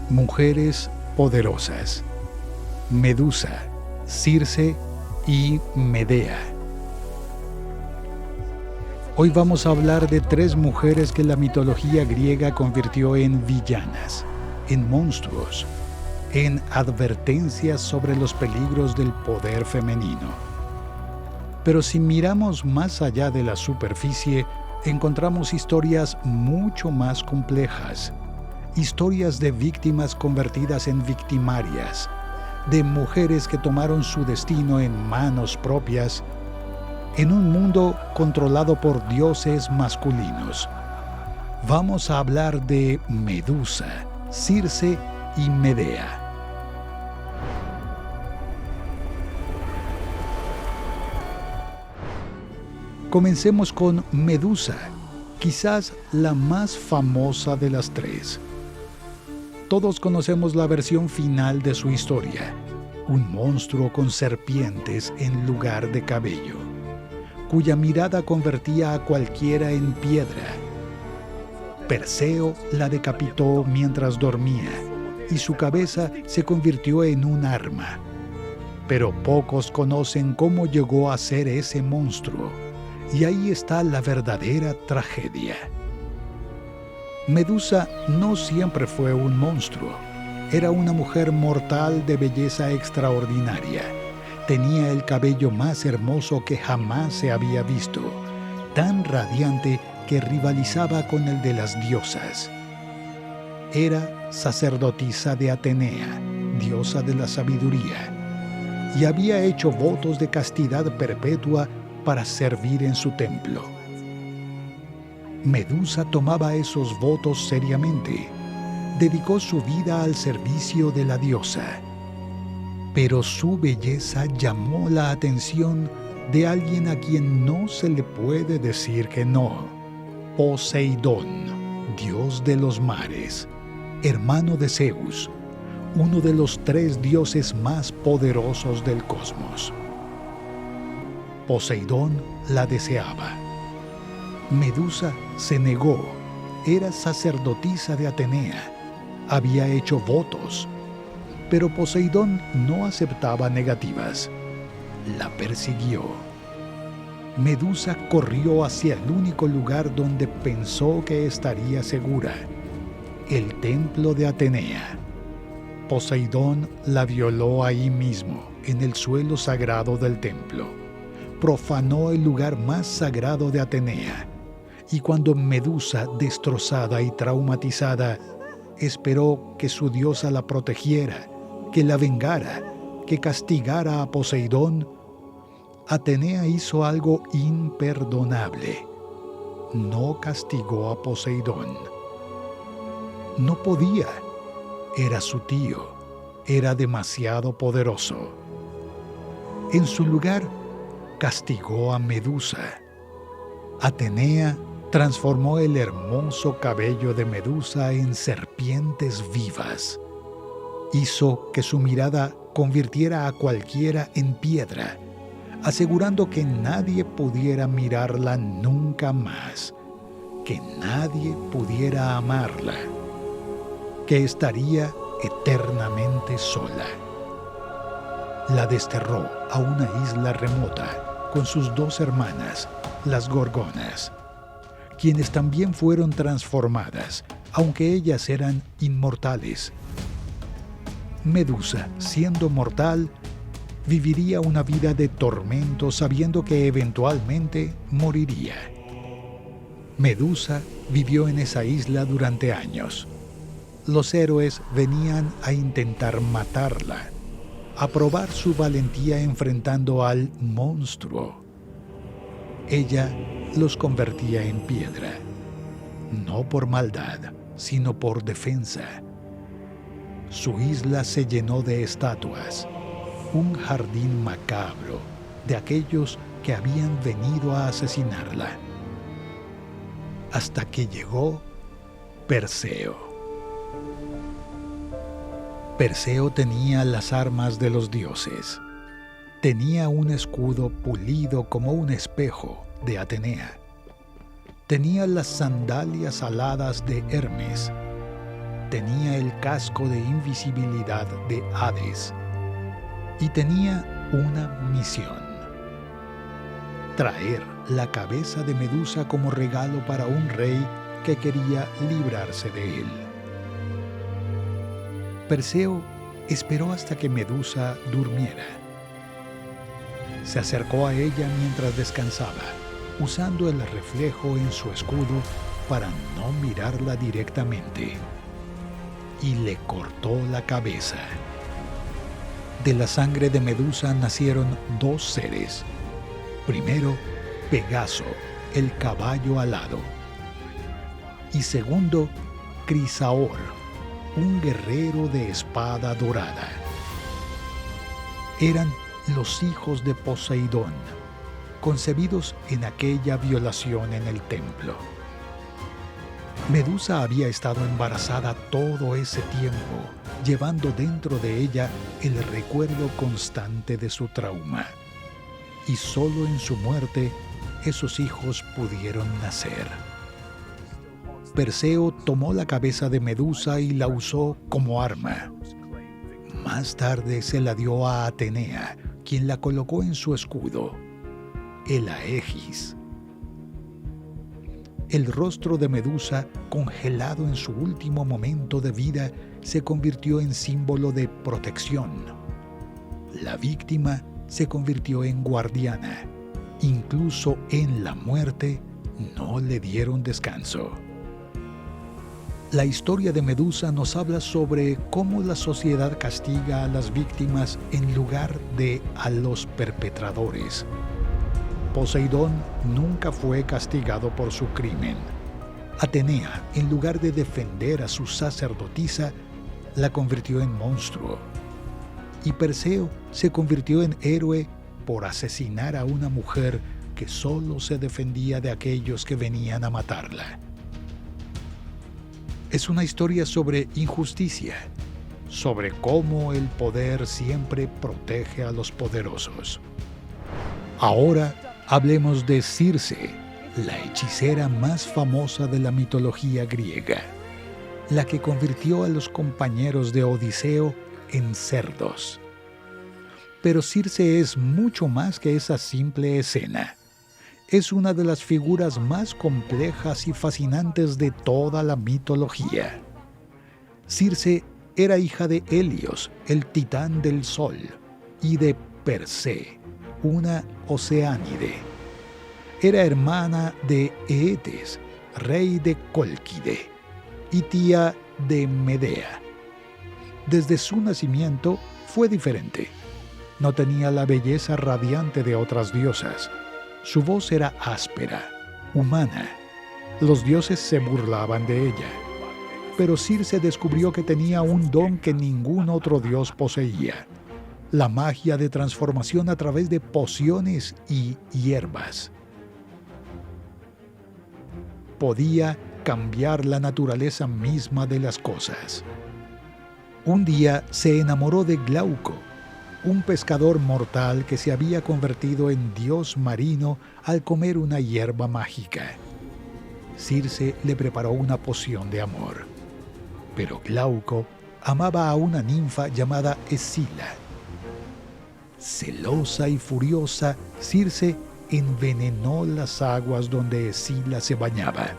Mujeres poderosas: Medusa, Circe y Medea. Hoy vamos a hablar de 3 mujeres que la mitología griega convirtió en villanas, en monstruos, en advertencias sobre los peligros del poder femenino. Pero si miramos más allá de la superficie, encontramos historias mucho más complejas. Historias de víctimas convertidas en victimarias, de mujeres que tomaron su destino en manos propias, en un mundo controlado por dioses masculinos. Vamos a hablar de Medusa, Circe y Medea. Comencemos con Medusa, quizás la más famosa de las 3. Todos conocemos la versión final de su historia: un monstruo con serpientes en lugar de cabello, cuya mirada convertía a cualquiera en piedra. Perseo la decapitó mientras dormía y su cabeza se convirtió en un arma. Pero pocos conocen cómo llegó a ser ese monstruo, y ahí está la verdadera tragedia. Medusa no siempre fue un monstruo. Era una mujer mortal de belleza extraordinaria. Tenía el cabello más hermoso que jamás se había visto, tan radiante que rivalizaba con el de las diosas. Era sacerdotisa de Atenea, diosa de la sabiduría, y había hecho votos de castidad perpetua para servir en su templo. Medusa tomaba esos votos seriamente. Dedicó su vida al servicio de la diosa. Pero su belleza llamó la atención de alguien a quien no se le puede decir que no: Poseidón, dios de los mares, hermano de Zeus, uno de los 3 dioses más poderosos del cosmos. Poseidón la deseaba. Medusa se negó. Era sacerdotisa de Atenea. Había hecho votos. Pero Poseidón no aceptaba negativas. La persiguió. Medusa corrió hacia el único lugar donde pensó que estaría segura: el templo de Atenea. Poseidón la violó ahí mismo, en el suelo sagrado del templo. Profanó el lugar más sagrado de Atenea. Y cuando Medusa, destrozada y traumatizada, esperó que su diosa la protegiera, que la vengara, que castigara a Poseidón, Atenea hizo algo imperdonable. No castigó a Poseidón. No podía. Era su tío. Era demasiado poderoso. En su lugar, castigó a Medusa. Atenea transformó el hermoso cabello de Medusa en serpientes vivas. Hizo que su mirada convirtiera a cualquiera en piedra, asegurando que nadie pudiera mirarla nunca más, que nadie pudiera amarla, que estaría eternamente sola. La desterró a una isla remota con sus 2 hermanas, las Gorgonas, quienes también fueron transformadas, aunque ellas eran inmortales. Medusa, siendo mortal, viviría una vida de tormento sabiendo que eventualmente moriría. Medusa vivió en esa isla durante años. Los héroes venían a intentar matarla, a probar su valentía enfrentando al monstruo. Ella los convertía en piedra, no por maldad, sino por defensa. Su isla se llenó de estatuas, un jardín macabro de aquellos que habían venido a asesinarla. Hasta que llegó Perseo. Perseo tenía las armas de los dioses. Tenía un escudo pulido como un espejo de Atenea. Tenía las sandalias aladas de Hermes. tenía el casco de invisibilidad de Hades y tenía una misión: traer la cabeza de Medusa como regalo para un rey que quería librarse de él. Perseo esperó hasta que Medusa durmiera. Se acercó a ella mientras descansaba, usando el reflejo en su escudo para no mirarla directamente, y le cortó la cabeza. De la sangre de Medusa nacieron dos seres. Primero, Pegaso, el caballo alado. Y segundo, Crisaor, un guerrero de espada dorada. Eran los hijos de Poseidón, concebidos en aquella violación en el templo. Medusa había estado embarazada todo ese tiempo, llevando dentro de ella el recuerdo constante de su trauma. Y solo en su muerte, esos hijos pudieron nacer. Perseo tomó la cabeza de Medusa y la usó como arma. Más tarde se la dio a Atenea, quien la colocó en su escudo, el Aegis. El rostro de Medusa, congelado en su último momento de vida, se convirtió en símbolo de protección. La víctima se convirtió en guardiana. Incluso en la muerte no le dieron descanso. La historia de Medusa nos habla sobre cómo la sociedad castiga a las víctimas en lugar de a los perpetradores. Poseidón nunca fue castigado por su crimen. Atenea, en lugar de defender a su sacerdotisa, la convirtió en monstruo. Y Perseo se convirtió en héroe por asesinar a una mujer que solo se defendía de aquellos que venían a matarla. Es una historia sobre injusticia, sobre cómo el poder siempre protege a los poderosos. Ahora hablemos de Circe, la hechicera más famosa de la mitología griega, la que convirtió a los compañeros de Odiseo en cerdos. Pero Circe es mucho más que esa simple escena. Es una de las figuras más complejas y fascinantes de toda la mitología. Circe era hija de Helios, el titán del sol, y de Persé, una oceánide. Era hermana de Eetes, rey de Cólquide, y tía de Medea. Desde su nacimiento fue diferente. No tenía la belleza radiante de otras diosas. Su voz era áspera, humana. Los dioses se burlaban de ella. Pero Circe descubrió que tenía un don que ningún otro dios poseía: la magia de transformación a través de pociones y hierbas. Podía cambiar la naturaleza misma de las cosas. Un día se enamoró de Glauco, un pescador mortal que se había convertido en dios marino al comer una hierba mágica. Circe le preparó una poción de amor. Pero Glauco amaba a una ninfa llamada Escila. Celosa y furiosa, Circe envenenó las aguas donde Escila se bañaba.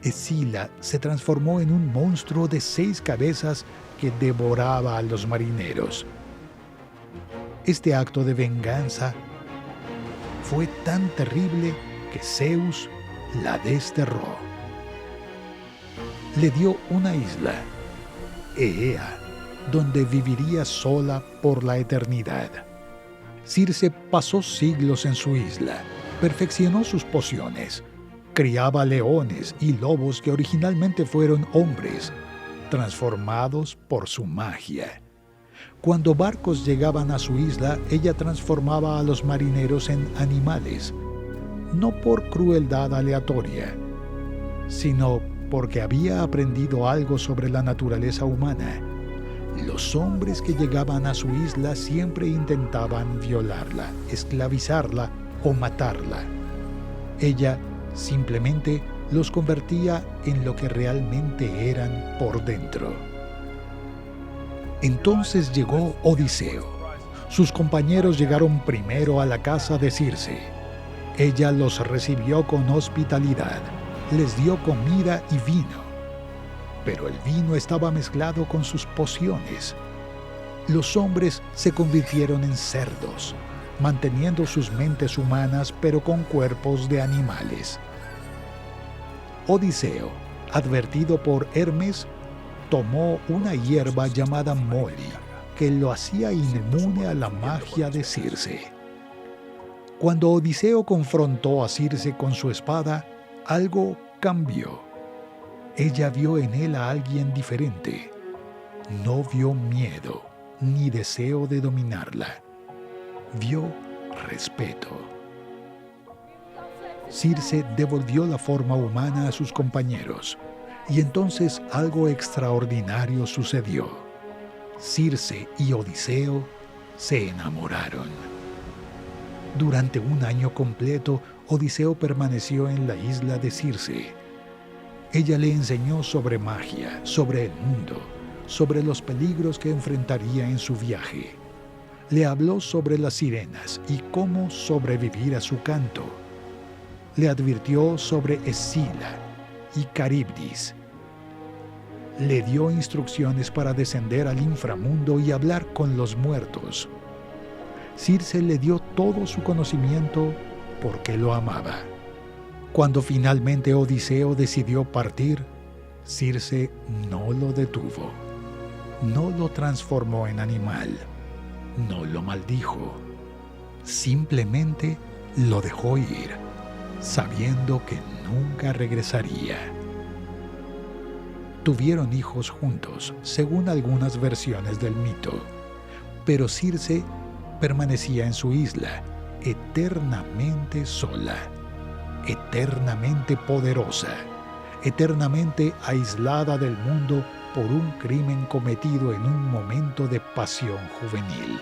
Escila se transformó en un monstruo de 6 cabezas que devoraba a los marineros. Este acto de venganza fue tan terrible que Zeus la desterró. Le dio una isla, Eea, donde viviría sola por la eternidad. Circe pasó siglos en su isla, perfeccionó sus pociones, criaba leones y lobos que originalmente fueron hombres, transformados por su magia. Cuando barcos llegaban a su isla, ella transformaba a los marineros en animales, no por crueldad aleatoria, sino porque había aprendido algo sobre la naturaleza humana. Los hombres que llegaban a su isla siempre intentaban violarla, esclavizarla o matarla. Ella simplemente los convertía en lo que realmente eran por dentro. Entonces llegó Odiseo. Sus compañeros llegaron primero a la casa de Circe. Ella los recibió con hospitalidad, les dio comida y vino. Pero el vino estaba mezclado con sus pociones. Los hombres se convirtieron en cerdos, manteniendo sus mentes humanas pero con cuerpos de animales. Odiseo, advertido por Hermes, tomó una hierba llamada Moli, que lo hacía inmune a la magia de Circe. Cuando Odiseo confrontó a Circe con su espada, algo cambió. Ella vio en él a alguien diferente. No vio miedo ni deseo de dominarla. Vio respeto. Circe devolvió la forma humana a sus compañeros, y entonces algo extraordinario sucedió. Circe y Odiseo se enamoraron. Durante un año completo, Odiseo permaneció en la isla de Circe. Ella le enseñó sobre magia, sobre el mundo, sobre los peligros que enfrentaría en su viaje. Le habló sobre las sirenas y cómo sobrevivir a su canto. Le advirtió sobre Escila y Caribdis. Le dio instrucciones para descender al inframundo y hablar con los muertos. Circe le dio todo su conocimiento porque lo amaba. Cuando finalmente Odiseo decidió partir, Circe no lo detuvo. No lo transformó en animal. No lo maldijo. Simplemente lo dejó ir, sabiendo que nunca regresaría. Tuvieron hijos juntos, según algunas versiones del mito, pero Circe permanecía en su isla, eternamente sola, eternamente poderosa, eternamente aislada del mundo por un crimen cometido en un momento de pasión juvenil.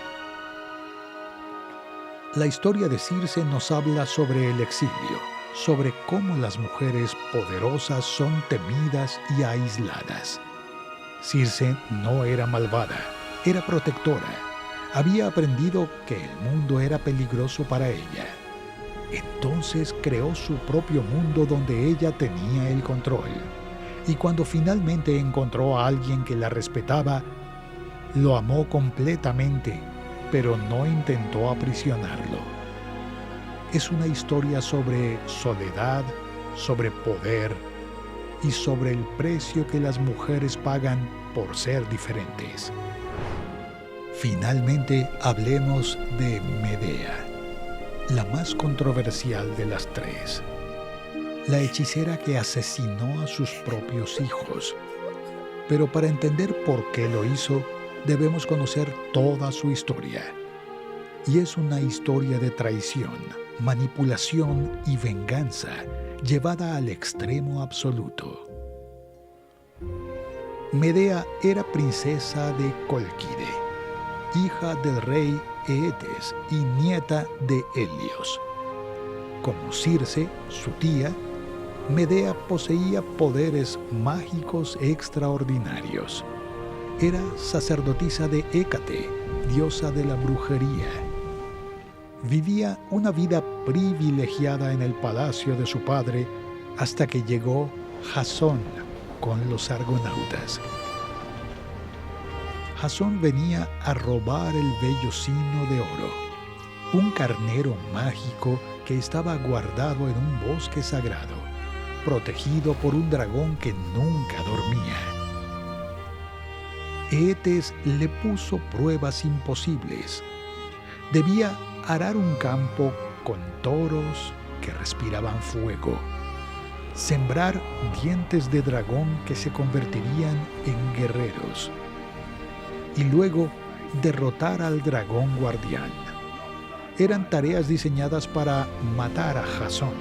La historia de Circe nos habla sobre el exilio, sobre cómo las mujeres poderosas son temidas y aisladas. Circe no era malvada, era protectora. Había aprendido que el mundo era peligroso para ella. Entonces creó su propio mundo donde ella tenía el control. Y cuando finalmente encontró a alguien que la respetaba, lo amó completamente, pero no intentó aprisionarlo. Es una historia sobre soledad, sobre poder y sobre el precio que las mujeres pagan por ser diferentes. Finalmente, hablemos de Medea, la más controversial de las tres. La hechicera que asesinó a sus propios hijos. Pero para entender por qué lo hizo, debemos conocer toda su historia. Y es una historia de traición, manipulación y venganza llevada al extremo absoluto. Medea era princesa de Cólquide, hija del rey Eetes y nieta de Helios. Como Circe, su tía, Medea poseía poderes mágicos extraordinarios. Era sacerdotisa de Hécate, diosa de la brujería. Vivía una vida privilegiada en el palacio de su padre hasta que llegó Jasón con los argonautas. Jasón venía a robar el vellocino de oro, un carnero mágico que estaba guardado en un bosque sagrado, protegido por un dragón que nunca dormía. Eetes le puso pruebas imposibles. Debía arar un campo con toros que respiraban fuego, sembrar dientes de dragón que se convertirían en guerreros, y luego derrotar al dragón guardián. Eran tareas diseñadas para matar a Jasón.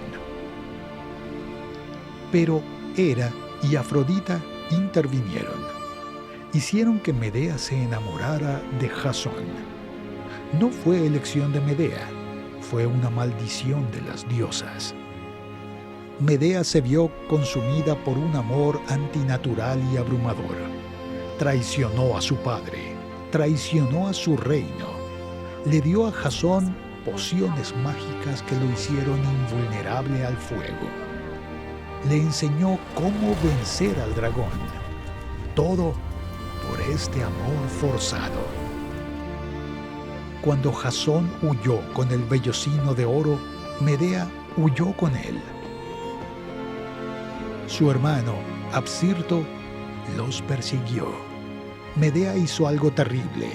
Pero Hera y Afrodita intervinieron. Hicieron que Medea se enamorara de Jasón. No fue elección de Medea, fue una maldición de las diosas. Medea se vio consumida por un amor antinatural y abrumador. Traicionó a su padre, traicionó a su reino, le dio a Jasón pociones mágicas que lo hicieron invulnerable al fuego. Le enseñó cómo vencer al dragón. Todo por este amor forzado. Cuando Jasón huyó con el vellocino de oro, Medea huyó con él. Su hermano, Absirto, los persiguió. Medea hizo algo terrible.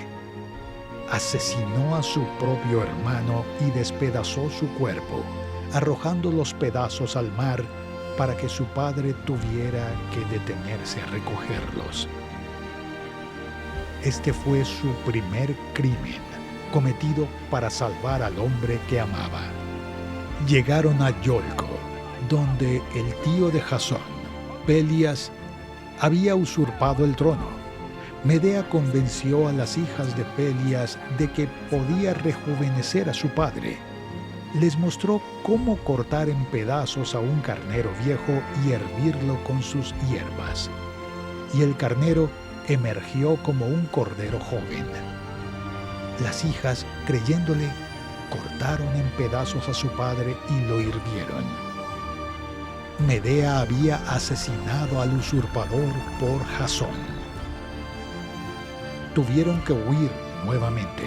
Asesinó a su propio hermano y despedazó su cuerpo, arrojando los pedazos al mar para que su padre tuviera que detenerse a recogerlos. Este fue su primer crimen, cometido para salvar al hombre que amaba. Llegaron a Yolco, donde el tío de Jasón, Pelias, había usurpado el trono. Medea convenció a las hijas de Pelias de que podía rejuvenecer a su padre. Les mostró cómo cortar en pedazos a un carnero viejo y hervirlo con sus hierbas. Y el carnero emergió como un cordero joven. Las hijas, creyéndole, cortaron en pedazos a su padre y lo hirvieron. Medea había asesinado al usurpador por Jasón. Tuvieron que huir nuevamente.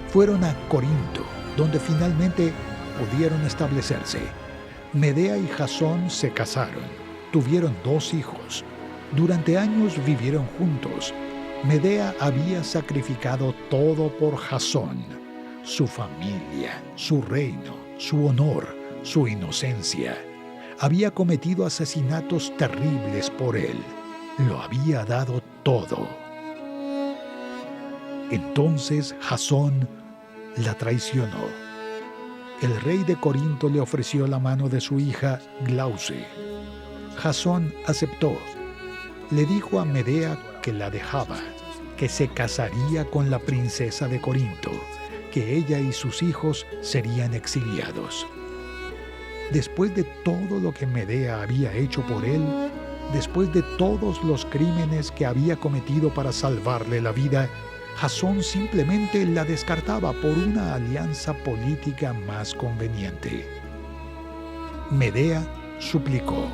Fueron a Corinto, donde finalmente pudieron establecerse. Medea y Jasón se casaron. Tuvieron 2 hijos. Durante años vivieron juntos. Medea había sacrificado todo por Jasón: su familia, su reino, su honor, su inocencia. Había cometido asesinatos terribles por él. Lo había dado todo. Entonces Jasón la traicionó. El rey de Corinto le ofreció la mano de su hija Glauce. Jasón aceptó. Le dijo a Medea que la dejaba, que se casaría con la princesa de Corinto, que ella y sus hijos serían exiliados. Después de todo lo que Medea había hecho por él, después de todos los crímenes que había cometido para salvarle la vida, Jasón simplemente la descartaba por una alianza política más conveniente. Medea suplicó.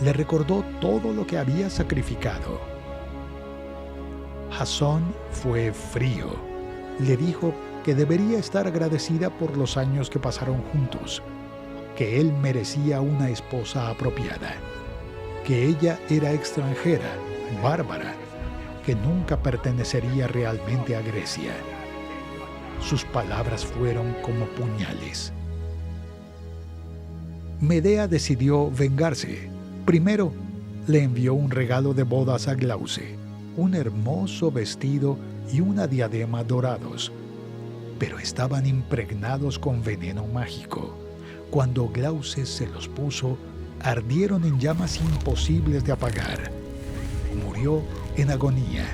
Le recordó todo lo que había sacrificado. Jasón fue frío. Le dijo que debería estar agradecida por los años que pasaron juntos, que él merecía una esposa apropiada, que ella era extranjera, bárbara, que nunca pertenecería realmente a Grecia. Sus palabras fueron como puñales. Medea decidió vengarse. Primero, le envió un regalo de bodas a Glauce, un hermoso vestido y una diadema dorados, pero estaban impregnados con veneno mágico. Cuando Glauce se los puso, ardieron en llamas imposibles de apagar. Murió en agonía.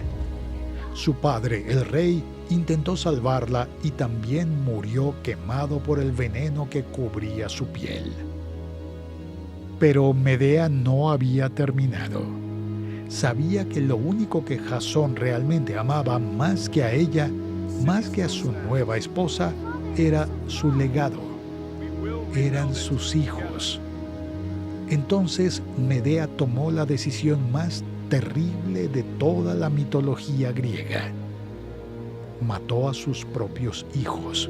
Su padre, el rey, intentó salvarla y también murió quemado por el veneno que cubría su piel. Pero Medea no había terminado. Sabía que lo único que Jasón realmente amaba más que a ella, más que a su nueva esposa, era su legado. Eran sus hijos. Entonces Medea tomó la decisión más terrible de toda la mitología griega. Mató a sus propios hijos.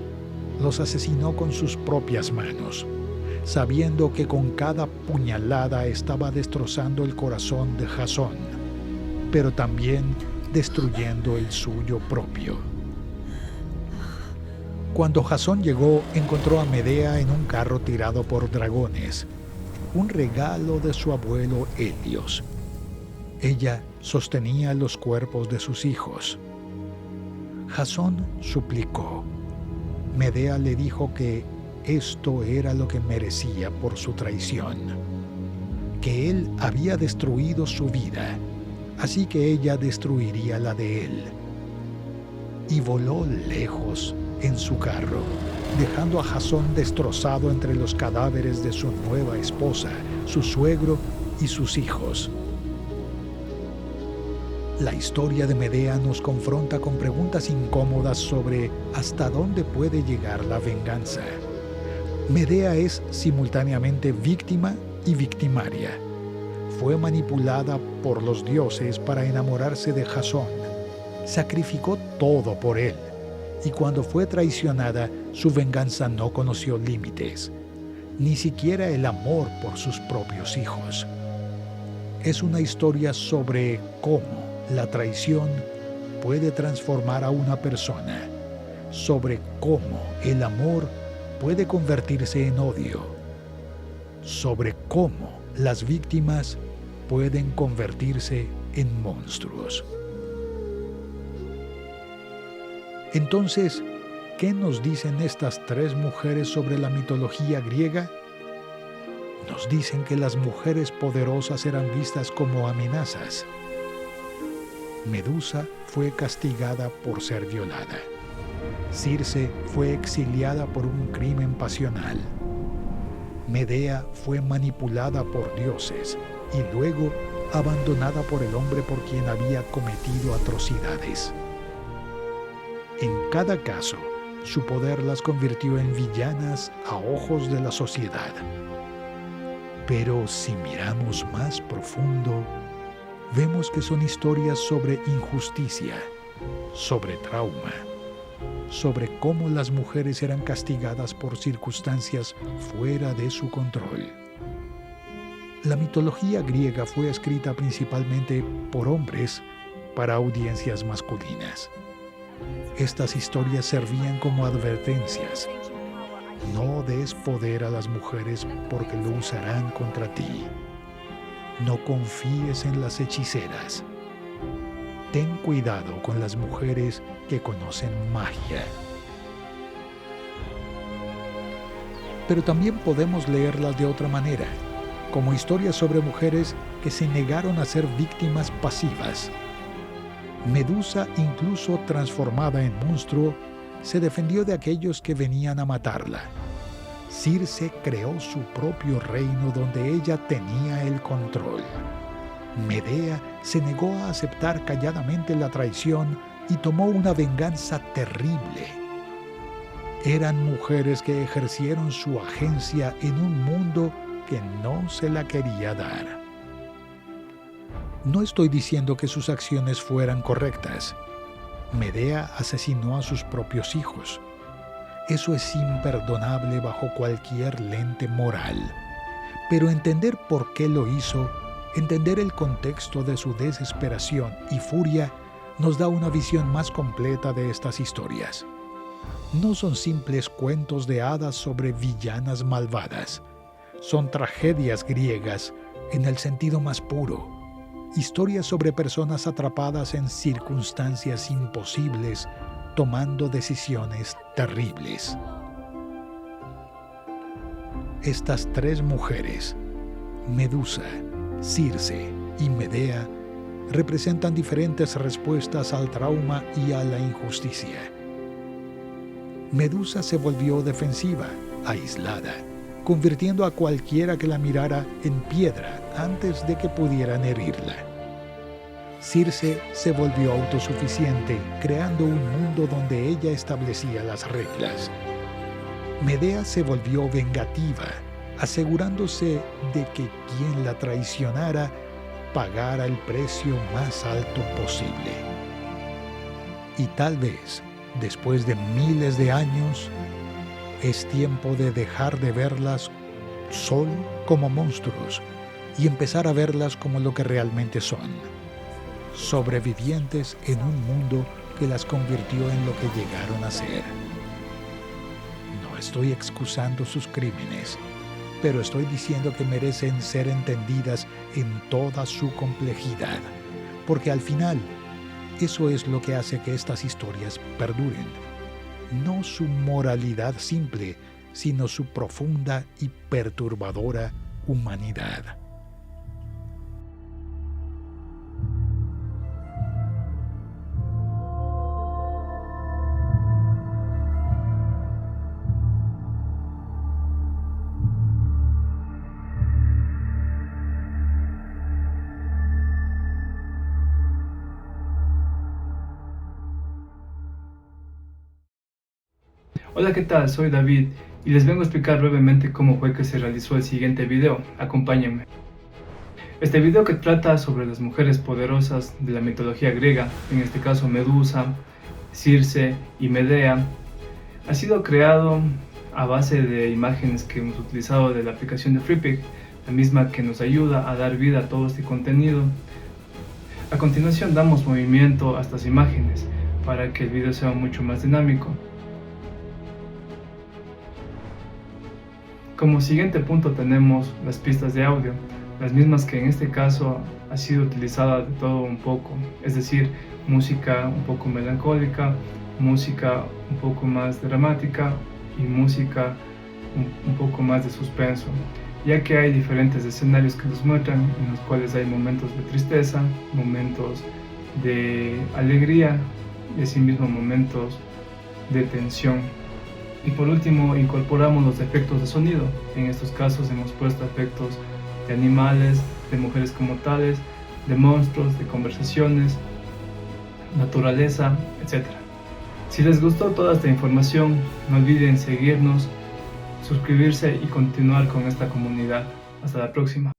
Los asesinó con sus propias manos, sabiendo que con cada puñalada estaba destrozando el corazón de Jasón, pero también destruyendo el suyo propio. Cuando Jasón llegó, encontró a Medea en un carro tirado por dragones, un regalo de su abuelo Helios. Ella sostenía los cuerpos de sus hijos. Jasón suplicó. Medea le dijo que esto era lo que merecía por su traición, que él había destruido su vida, así que ella destruiría la de él. Y voló lejos en su carro. dejando a Jasón destrozado entre los cadáveres de su nueva esposa, su suegro y sus hijos. La historia de Medea nos confronta con preguntas incómodas sobre hasta dónde puede llegar la venganza. Medea es simultáneamente víctima y victimaria. Fue manipulada por los dioses para enamorarse de Jasón. Sacrificó todo por él. Y cuando fue traicionada, su venganza no conoció límites, ni siquiera el amor por sus propios hijos. Es una historia sobre cómo la traición puede transformar a una persona, sobre cómo el amor puede convertirse en odio, sobre cómo las víctimas pueden convertirse en monstruos. Entonces, ¿qué nos dicen estas tres mujeres sobre la mitología griega? Nos dicen que las mujeres poderosas eran vistas como amenazas. Medusa fue castigada por ser violada. Circe fue exiliada por un crimen pasional. Medea fue manipulada por dioses y luego abandonada por el hombre por quien había cometido atrocidades. En cada caso, su poder las convirtió en villanas a ojos de la sociedad. Pero si miramos más profundo, vemos que son historias sobre injusticia, sobre trauma, sobre cómo las mujeres eran castigadas por circunstancias fuera de su control. La mitología griega fue escrita principalmente por hombres para audiencias masculinas. Estas historias servían como advertencias. No des poder a las mujeres porque lo usarán contra ti. No confíes en las hechiceras. Ten cuidado con las mujeres que conocen magia. Pero también podemos leerlas de otra manera, como historias sobre mujeres que se negaron a ser víctimas pasivas. Medusa, incluso transformada en monstruo, se defendió de aquellos que venían a matarla. Circe creó su propio reino donde ella tenía el control. Medea se negó a aceptar calladamente la traición y tomó una venganza terrible. Eran mujeres que ejercieron su agencia en un mundo que no se la quería dar. No estoy diciendo que sus acciones fueran correctas. Medea asesinó a sus propios hijos. Eso es imperdonable bajo cualquier lente moral. Pero entender por qué lo hizo, entender el contexto de su desesperación y furia, nos da una visión más completa de estas historias. No son simples cuentos de hadas sobre villanas malvadas. Son tragedias griegas en el sentido más puro. Historias sobre personas atrapadas en circunstancias imposibles, tomando decisiones terribles. Estas tres mujeres, Medusa, Circe y Medea, representan diferentes respuestas al trauma y a la injusticia. Medusa se volvió defensiva, aislada, convirtiendo a cualquiera que la mirara en piedra antes de que pudieran herirla. Circe se volvió autosuficiente, creando un mundo donde ella establecía las reglas. Medea se volvió vengativa, asegurándose de que quien la traicionara pagara el precio más alto posible. Y tal vez, después de miles de años, es tiempo de dejar de verlas solo como monstruos y empezar a verlas como lo que realmente son: sobrevivientes en un mundo que las convirtió en lo que llegaron a ser. No estoy excusando sus crímenes, pero estoy diciendo que merecen ser entendidas en toda su complejidad, porque al final, eso es lo que hace que estas historias perduren. No su moralidad simple, sino su profunda y perturbadora humanidad. Hola, ¿qué tal? Soy David y les vengo a explicar brevemente cómo fue que se realizó el siguiente video. Acompáñenme. Este video que trata sobre las mujeres poderosas de la mitología griega, en este caso Medusa, Circe y Medea, ha sido creado a base de imágenes que hemos utilizado de la aplicación de Freepik, la misma que nos ayuda a dar vida a todo este contenido. A continuación damos movimiento a estas imágenes para que el video sea mucho más dinámico. Como siguiente punto tenemos las pistas de audio, las mismas que en este caso ha sido utilizada de todo un poco, es decir, música un poco melancólica, música un poco más dramática y música un poco más de suspenso, ya que hay diferentes escenarios que nos muestran en los cuales hay momentos de tristeza, momentos de alegría y asimismo momentos de tensión. Y por último incorporamos los efectos de sonido. En estos casos hemos puesto efectos de animales, de mujeres como tales, de monstruos, de conversaciones, naturaleza, etc. Si les gustó toda esta información, no olviden seguirnos, suscribirse y continuar con esta comunidad. Hasta la próxima.